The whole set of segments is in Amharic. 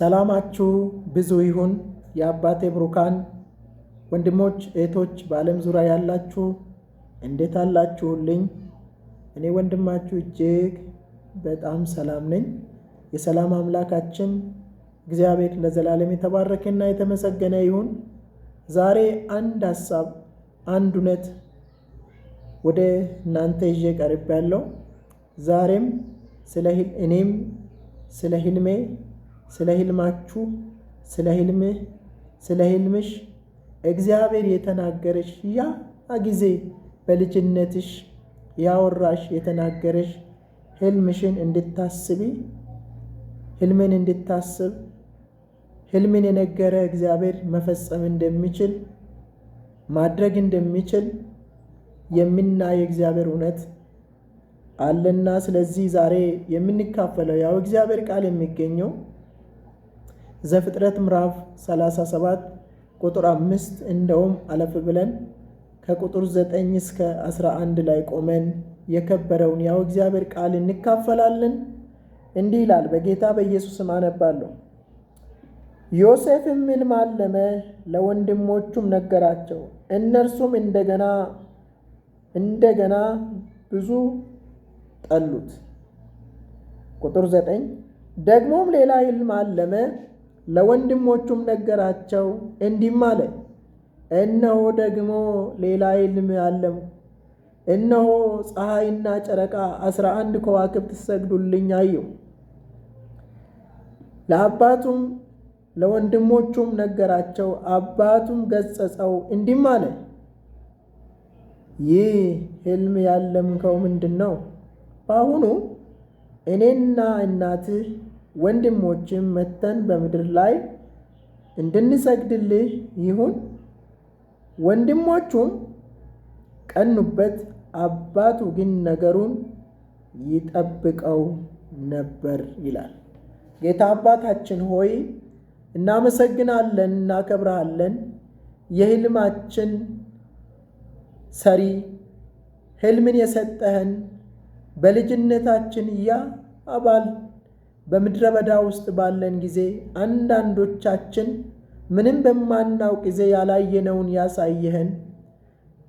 ሰላማችሁ ብዙ ይሁን። የአባቴ ብሩካን ወንድሞች እህቶች፣ በዓለም ዙሪያ ያላችሁ እንዴት አላችሁልኝ? እኔ ወንድማችሁ እጅግ በጣም ሰላም ነኝ። የሰላም አምላካችን እግዚአብሔር ለዘላለም የተባረከና የተመሰገነ ይሁን። ዛሬ አንድ ሐሳብ፣ አንድ እውነት ወደ እናንተ ይዤ ቀርቤያለሁ። ዛሬም እኔም ስለ ህልሜ፣ ስለ ህልማችሁ፣ ስለ ህልምህ፣ ስለ ህልምሽ እግዚአብሔር የተናገረሽ ያ ጊዜ በልጅነትሽ ያወራሽ የተናገረሽ ህልምሽን እንድታስቢ፣ ህልምን እንድታስብ፣ ህልምን የነገረ እግዚአብሔር መፈጸም እንደሚችል ማድረግ እንደሚችል የምናይ እግዚአብሔር እውነት አለና፣ ስለዚህ ዛሬ የምንካፈለው ያው እግዚአብሔር ቃል የሚገኘው ዘፍጥረት ምዕራፍ 37 ቁጥር 5 እንደውም አለፍ ብለን ከቁጥር 9 እስከ 11 ላይ ቆመን የከበረውን ያው እግዚአብሔር ቃል እንካፈላለን። እንዲህ ይላል። በጌታ በኢየሱስ ስም አነባለሁ። ዮሴፍም ሕልም አለመ፣ ለወንድሞቹም ነገራቸው። እነርሱም እንደገና ብዙ ጠሉት። ቁጥር 9 ደግሞም ሌላ ሕልም አለመ፣ ለወንድሞቹም ነገራቸው፣ እንዲህም አለ፣ እነሆ ደግሞ ሌላ ሕልም አለምሁ። እነሆ ፀሐይና ጨረቃ 11 ከዋክብት ሲሰግዱልኝ አየሁ። ለአባቱም ለወንድሞቹም ነገራቸው። አባቱም ገሠጸው፣ እንዲህም አለ፣ ይህ ሕልም ያለምከው ምንድን ነው? በአሁኑ እኔና እናትህ ወንድሞችም መጥተን በምድር ላይ እንድንሰግድልህ ይሁን? ወንድሞቹም ቀኑበት። አባቱ ግን ነገሩን ይጠብቀው ነበር ይላል። ጌታ አባታችን ሆይ እናመሰግናለን፣ እናከብረሃለን። የሕልማችን ሰሪ፣ ሕልምን የሰጠህን በልጅነታችን አባል በምድረ በዳ ውስጥ ባለን ጊዜ አንዳንዶቻችን ምንም በማናውቅ ጊዜ ያላየነውን ያሳየህን፣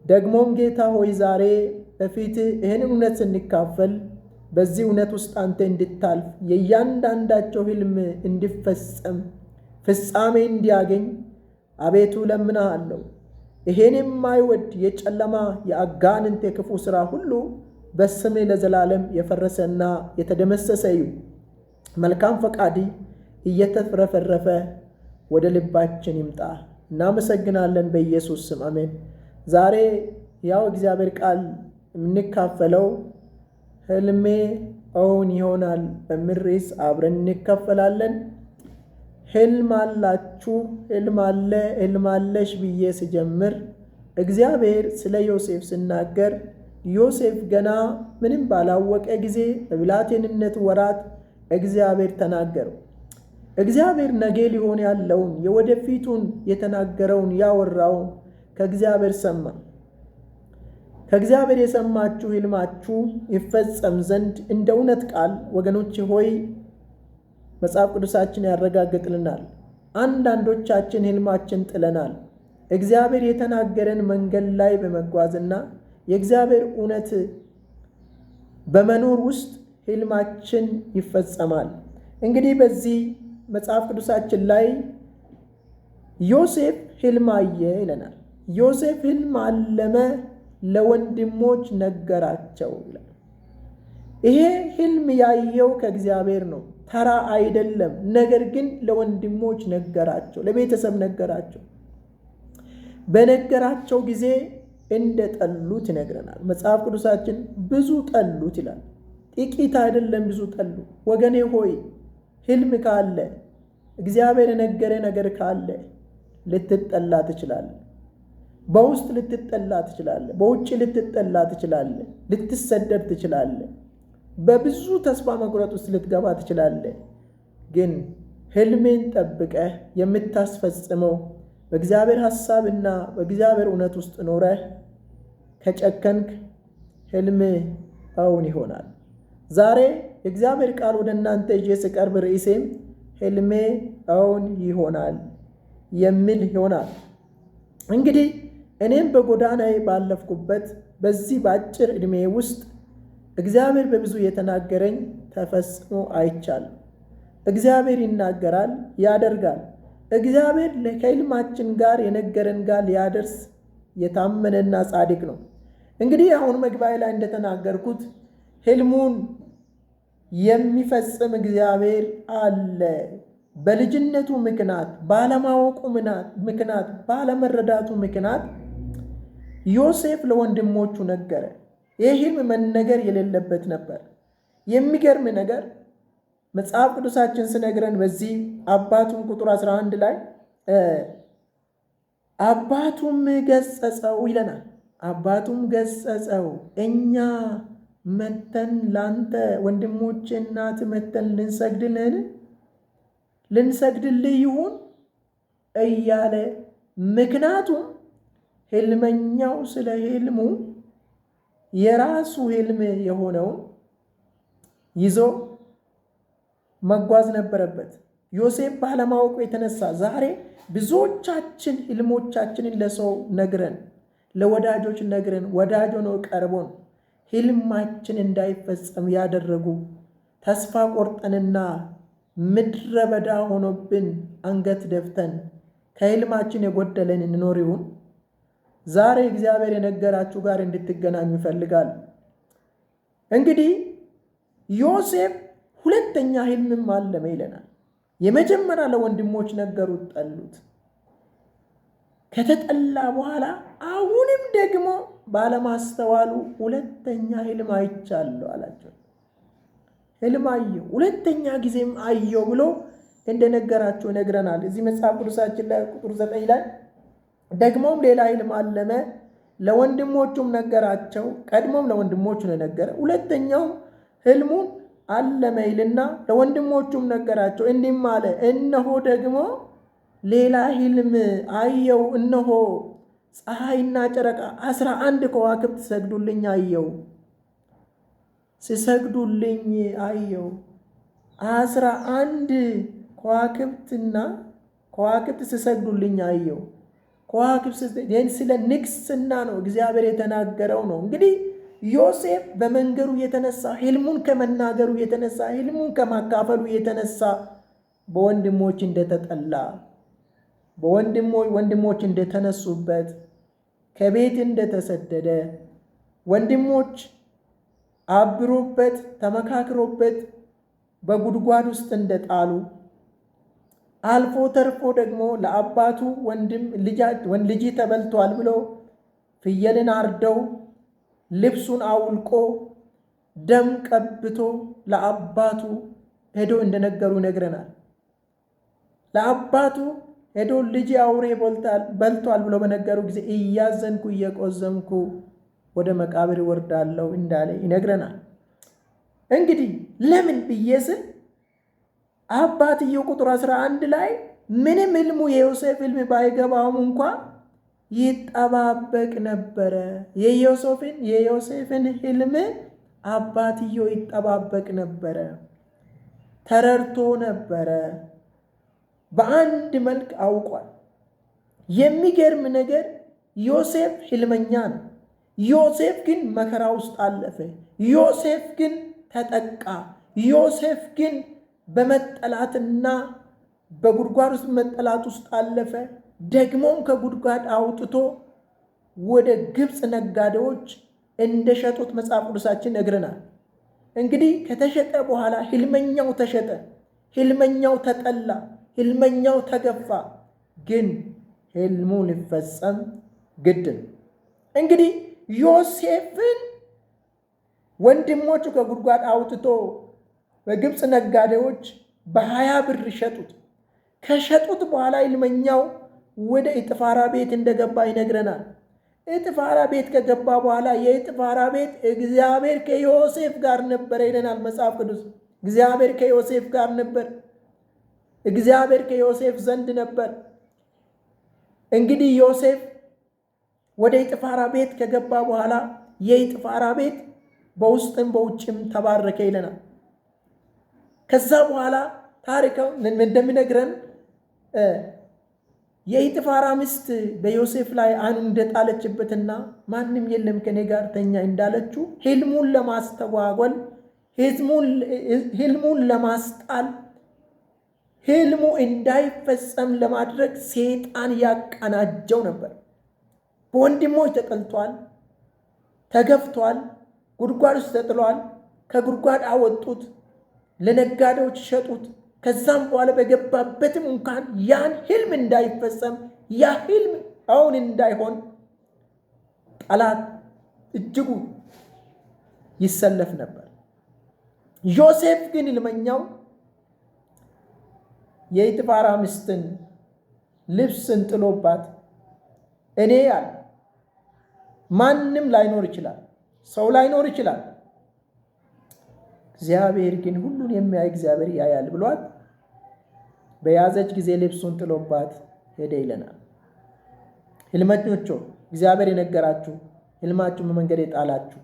ደግሞም ጌታ ሆይ ዛሬ በፊትህ ይህን እውነት ስንካፈል በዚህ እውነት ውስጥ አንተ እንድታልፍ የእያንዳንዳቸው ሕልም እንዲፈጸም ፍጻሜ እንዲያገኝ አቤቱ ለምንሃለሁ። ይሄን የማይወድ የጨለማ የአጋንንት የክፉ ሥራ ሁሉ በስምህ ለዘላለም የፈረሰና የተደመሰሰ ይሁን። መልካም ፈቃዲ እየተፍረፈረፈ ወደ ልባችን ይምጣ። እናመሰግናለን በኢየሱስ ስም አሜን። ዛሬ ያው እግዚአብሔር ቃል የምንካፈለው ሕልሜ እውን ይሆናል በሚል ርዕስ አብረን እንካፈላለን። ሕልም አላችሁ፣ ሕልም አለ፣ ሕልም አለሽ ብዬ ስጀምር እግዚአብሔር ስለ ዮሴፍ ሲናገር ዮሴፍ ገና ምንም ባላወቀ ጊዜ በብላቴንነት ወራት እግዚአብሔር ተናገረው። እግዚአብሔር ነገ ሊሆን ያለውን የወደፊቱን የተናገረውን ያወራውን ከእግዚአብሔር ሰማ። ከእግዚአብሔር የሰማችሁ ሕልማችሁ ይፈጸም ዘንድ እንደ እውነት ቃል ወገኖች ሆይ መጽሐፍ ቅዱሳችን ያረጋግጥልናል። አንዳንዶቻችን ሕልማችን ጥለናል። እግዚአብሔር የተናገረን መንገድ ላይ በመጓዝና የእግዚአብሔር እውነት በመኖር ውስጥ ሕልማችን ይፈጸማል። እንግዲህ በዚህ መጽሐፍ ቅዱሳችን ላይ ዮሴፍ ሕልም አየ ይለናል። ዮሴፍ ሕልም አለመ፣ ለወንድሞች ነገራቸው ይላል። ይሄ ሕልም ያየው ከእግዚአብሔር ነው፣ ተራ አይደለም። ነገር ግን ለወንድሞች ነገራቸው፣ ለቤተሰብ ነገራቸው። በነገራቸው ጊዜ እንደ ጠሉት ይነግረናል መጽሐፍ ቅዱሳችን። ብዙ ጠሉት ይላል። ጥቂት አይደለም፣ ብዙ ጠሉ። ወገኔ ሆይ ሕልም ካለ እግዚአብሔር የነገረ ነገር ካለ ልትጠላ ትችላለህ። በውስጥ ልትጠላ ትችላለህ። በውጭ ልትጠላ ትችላለህ። ልትሰደድ ትችላለህ። በብዙ ተስፋ መቁረጥ ውስጥ ልትገባ ትችላለህ። ግን ሕልሜን ጠብቀህ የምታስፈጽመው በእግዚአብሔር ሐሳብና በእግዚአብሔር እውነት ውስጥ ኖረህ ከጨከንክ ሕልም እውን ይሆናል። ዛሬ የእግዚአብሔር ቃል ወደ እናንተ ይዤ ስቀርብ ርዕሴም ሕልሜ እውን ይሆናል የሚል ይሆናል። እንግዲህ እኔም በጎዳናዬ ባለፍኩበት በዚህ በአጭር ዕድሜ ውስጥ እግዚአብሔር በብዙ የተናገረኝ ተፈጽሞ አይቻልም። እግዚአብሔር ይናገራል፣ ያደርጋል። እግዚአብሔር ከሕልማችን ጋር የነገረን ጋር ሊያደርስ የታመነና ጻድቅ ነው። እንግዲህ አሁን መግቢያ ላይ እንደተናገርኩት ሕልሙን የሚፈጽም እግዚአብሔር አለ። በልጅነቱ ምክንያት፣ ባለማወቁ ምክንያት፣ ባለመረዳቱ ምክንያት ዮሴፍ ለወንድሞቹ ነገረ። ይህ ሕልም መነገር የሌለበት ነበር። የሚገርም ነገር መጽሐፍ ቅዱሳችን ስነግረን በዚህ አባቱም ቁጥር 11 ላይ አባቱም ገሰጸው ይለናል። አባቱም ገሰጸው፣ እኛ መተን ላንተ ወንድሞቼ እናት መተን ልንሰግድልህ ይሁን እያለ ምክንያቱም ሕልመኛው ስለ ሕልሙ የራሱ ሕልም የሆነውን ይዞ መጓዝ ነበረበት። ዮሴፍ ባለማወቁ የተነሳ ዛሬ ብዙዎቻችን ሕልሞቻችንን ለሰው ነግረን፣ ለወዳጆች ነግረን፣ ወዳጅ ሆኖ ቀርቦን ሕልማችን እንዳይፈጸም ያደረጉ ተስፋ ቆርጠንና ምድረ በዳ ሆኖብን አንገት ደፍተን ከሕልማችን የጎደለን እንኖር ይሁን? ዛሬ እግዚአብሔር የነገራችሁ ጋር እንድትገናኙ ይፈልጋል። እንግዲህ ዮሴፍ ሁለተኛ ሕልምም አለመ ይለናል። የመጀመሪያ ለወንድሞች ነገሩት፣ ጠሉት። ከተጠላ በኋላ አሁንም ደግሞ ባለማስተዋሉ ሁለተኛ ሕልም አይቻለሁ አላቸው። ሕልም አየሁ፣ ሁለተኛ ጊዜም አየሁ ብሎ እንደነገራቸው ይነግረናል። እዚህ መጽሐፍ ቅዱሳችን ላይ ቁጥር 9 ላይ ደግሞም ሌላ ሕልም አለመ፣ ለወንድሞቹም ነገራቸው። ቀድሞም ለወንድሞቹ ነው የነገረ። ሁለተኛው ሕልሙን አለመ ይልና ለወንድሞቹም ነገራቸው። እንዲህም አለ፣ እነሆ ደግሞ ሌላ ሕልም አየው። እነሆ ፀሐይና ጨረቃ 11 ከዋክብት ሲሰግዱልኝ አየው። ሲሰግዱልኝ አየው። 11 ከዋክብት ሲሰግዱልኝ አየው። ከዋክብት ስለ ንግስና ነው እግዚአብሔር የተናገረው ነው። እንግዲህ ዮሴፍ በመንገሩ የተነሳ ሕልሙን ከመናገሩ የተነሳ ሕልሙን ከማካፈሉ የተነሳ በወንድሞች እንደተጠላ፣ ወንድሞች እንደተነሱበት፣ ከቤት እንደተሰደደ፣ ወንድሞች አብሮበት ተመካክሮበት በጉድጓድ ውስጥ እንደጣሉ፣ አልፎ ተርፎ ደግሞ ለአባቱ ልጅ ተበልቷል ብሎ ፍየልን አርደው ልብሱን አውልቆ ደም ቀብቶ ለአባቱ ሄዶ እንደነገሩ ይነግረናል። ለአባቱ ሄዶ ልጅ አውሬ በልቷል ብሎ በነገሩ ጊዜ እያዘንኩ እየቆዘምኩ ወደ መቃብር ወርዳለሁ እንዳለ ይነግረናል። እንግዲህ ለምን ብዬ ስል አባትየው ቁጥር 11 ላይ ምንም ሕልሙ የዮሴፍ ሕልም ባይገባውም እንኳ ይጠባበቅ ነበረ። የዮሴፍን ሕልም አባትየው ይጠባበቅ ነበረ፣ ተረድቶ ነበረ፣ በአንድ መልክ አውቋል። የሚገርም ነገር ዮሴፍ ሕልመኛ ነው። ዮሴፍ ግን መከራ ውስጥ አለፈ። ዮሴፍ ግን ተጠቃ። ዮሴፍ ግን በመጠላትና በጉድጓድ ውስጥ መጠላት ውስጥ አለፈ። ደግሞም ከጉድጓድ አውጥቶ ወደ ግብፅ ነጋዴዎች እንደሸጡት መጽሐፍ ቅዱሳችን ነግረናል። እንግዲህ ከተሸጠ በኋላ ሕልመኛው ተሸጠ፣ ሕልመኛው ተጠላ፣ ሕልመኛው ተገፋ። ግን ሕልሙ ሊፈጸም ግድ ነው። እንግዲህ ዮሴፍን ወንድሞቹ ከጉድጓድ አውጥቶ በግብፅ ነጋዴዎች በ20 ብር ሸጡት። ከሸጡት በኋላ ሕልመኛው ወደ ኢጥፋራ ቤት እንደገባ ይነግረናል። ኢጥፋራ ቤት ከገባ በኋላ የኢጥፋራ ቤት እግዚአብሔር ከዮሴፍ ጋር ነበረ ይለናል መጽሐፍ ቅዱስ። እግዚአብሔር ከዮሴፍ ጋር ነበር። እግዚአብሔር ከዮሴፍ ዘንድ ነበር። እንግዲህ ዮሴፍ ወደ ኢጥፋራ ቤት ከገባ በኋላ የኢጥፋራ ቤት በውስጥም በውጭም ተባረከ ይለናል። ከዛ በኋላ ታሪካው እንደሚነግረን የጲጥፋራ ሚስት በዮሴፍ ላይ ዓይኑን እንደጣለችበትና ማንም የለም ከኔ ጋር ተኛ እንዳለችው ሕልሙን ለማስተጓጎል፣ ሕልሙን ለማስጣል፣ ሕልሙ እንዳይፈጸም ለማድረግ ሰይጣን ያቀናጀው ነበር። በወንድሞች ተጠልቷል፣ ተገፍቷል፣ ጉድጓድ ውስጥ ተጥሏል። ከጉድጓድ አወጡት፣ ለነጋዴዎች ሸጡት። ከዛም በኋላ በገባበትም እንኳን ያን ሕልም እንዳይፈጸም፣ ያ ሕልም አሁን እንዳይሆን ጠላት እጅጉ ይሰለፍ ነበር። ዮሴፍ ግን ሕልመኛው የጲጥፋራ ሚስትን ልብስን ጥሎባት እኔ ያለ ማንም ላይኖር ይችላል፣ ሰው ላይኖር ይችላል፣ እግዚአብሔር ግን ሁሉን የሚያይ እግዚአብሔር ያያል ብሏት በያዘች ጊዜ ልብሱን ጥሎባት ሄደ ይለናል። ሕልመኞች እግዚአብሔር የነገራችሁ ሕልማችሁ በመንገድ የጣላችሁ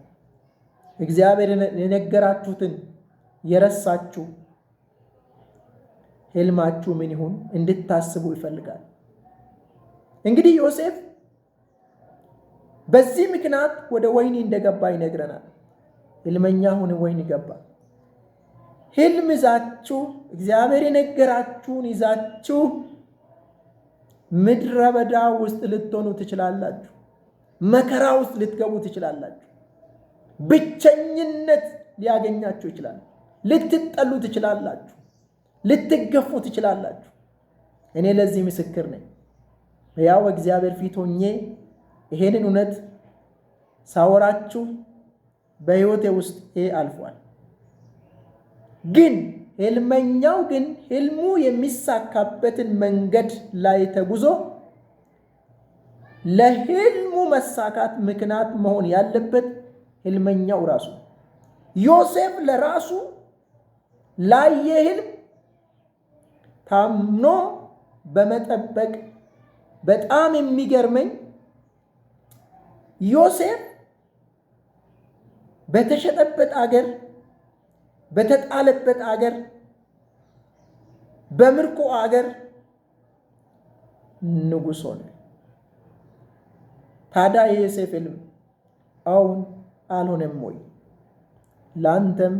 እግዚአብሔር የነገራችሁትን የረሳችሁ ሕልማችሁ ምን ይሁን እንድታስቡ ይፈልጋል። እንግዲህ ዮሴፍ በዚህ ምክንያት ወደ ወህኒ እንደገባ ይነግረናል። ሕልመኛ ሆነ ወህኒ ገባ። ሕልም ይዛችሁ እግዚአብሔር የነገራችሁን ይዛችሁ ምድረ በዳ ውስጥ ልትሆኑ ትችላላችሁ። መከራ ውስጥ ልትገቡ ትችላላችሁ። ብቸኝነት ሊያገኛችሁ ይችላል። ልትጠሉ ትችላላችሁ። ልትገፉ ትችላላችሁ። እኔ ለዚህ ምስክር ነኝ። ያው እግዚአብሔር ፊት ሆኜ ይሄንን እውነት ሳወራችሁ በሕይወቴ ውስጥ አልፏል። ግን ሕልመኛው ግን ሕልሙ የሚሳካበትን መንገድ ላይ ተጉዞ ለሕልሙ መሳካት ምክንያት መሆን ያለበት ሕልመኛው ራሱ። ዮሴፍ ለራሱ ላየ ሕልም ታምኖ በመጠበቅ በጣም የሚገርመኝ ዮሴፍ በተሸጠበት አገር፣ በተጣለበት አገር፣ በምርኮ አገር ንጉሥ ሆነ። ታዲያ የዮሴፍ ሕልም አሁን አልሆነም ወይ? ላንተም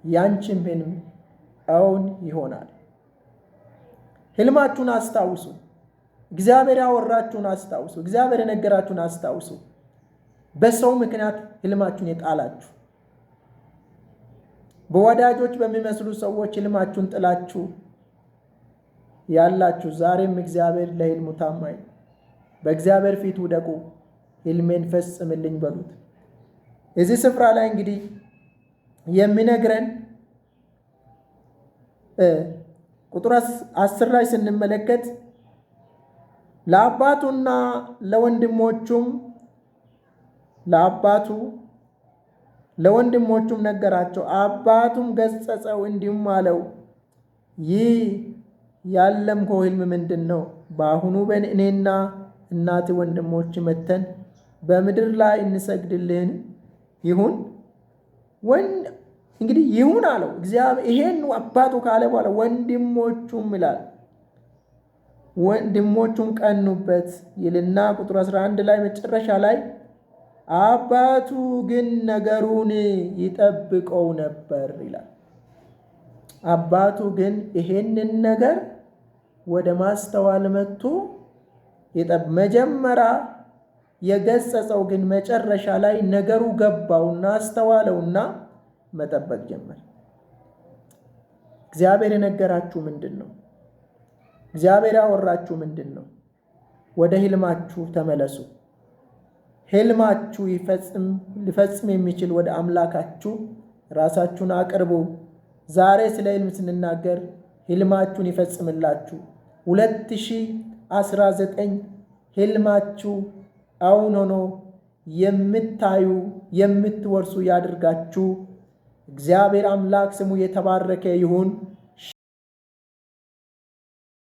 ያንቺም ሕልም አሁን ይሆናል። ሕልማችሁን አስታውሱ። እግዚአብሔር ያወራችሁን አስታውሱ። እግዚአብሔር የነገራችሁን አስታውሱ። በሰው ምክንያት ሕልማችሁን የጣላችሁ፣ በወዳጆች በሚመስሉ ሰዎች ሕልማችሁን ጥላችሁ ያላችሁ፣ ዛሬም እግዚአብሔር ለሕልሙ ታማኝ። በእግዚአብሔር ፊት ውደቁ፣ ሕልሜን ፈጽምልኝ በሉት። እዚህ ስፍራ ላይ እንግዲህ የሚነግረን ቁጥር 10 ላይ ስንመለከት ለአባቱና ለወንድሞቹም ነገራቸው። አባቱም ገሰጸው እንዲሁም አለው፣ ይህ ያለምከው ሕልም ምንድን ነው? በአሁኑ እኔና እናት ወንድሞች መተን በምድር ላይ እንሰግድልህን? ይሁን እንግዲህ ይሁን አለው እግዚአብሔር። ይሄን አባቱ ካለ በኋላ ወንድሞቹም ይላል፣ ወንድሞቹም ቀኑበት ይልና ቁጥር 11 ላይ መጨረሻ ላይ አባቱ ግን ነገሩን ይጠብቀው ነበር ይላል። አባቱ ግን ይሄንን ነገር ወደ ማስተዋል መጥቶ መጀመሪያ የገሰጸው ግን መጨረሻ ላይ ነገሩ ገባውና አስተዋለውና መጠበቅ ጀመር። እግዚአብሔር የነገራችሁ ምንድን ነው? እግዚአብሔር ያወራችሁ ምንድን ነው? ወደ ሕልማችሁ ተመለሱ። ሕልማችሁ ሊፈጽም የሚችል ወደ አምላካችሁ ራሳችሁን አቅርቡ። ዛሬ ስለ ሕልም ስንናገር ሕልማችሁን ይፈጽምላችሁ። 2019 ሕልማችሁ አሁን ሆኖ የምታዩ የምትወርሱ ያድርጋችሁ። እግዚአብሔር አምላክ ስሙ የተባረከ ይሁን።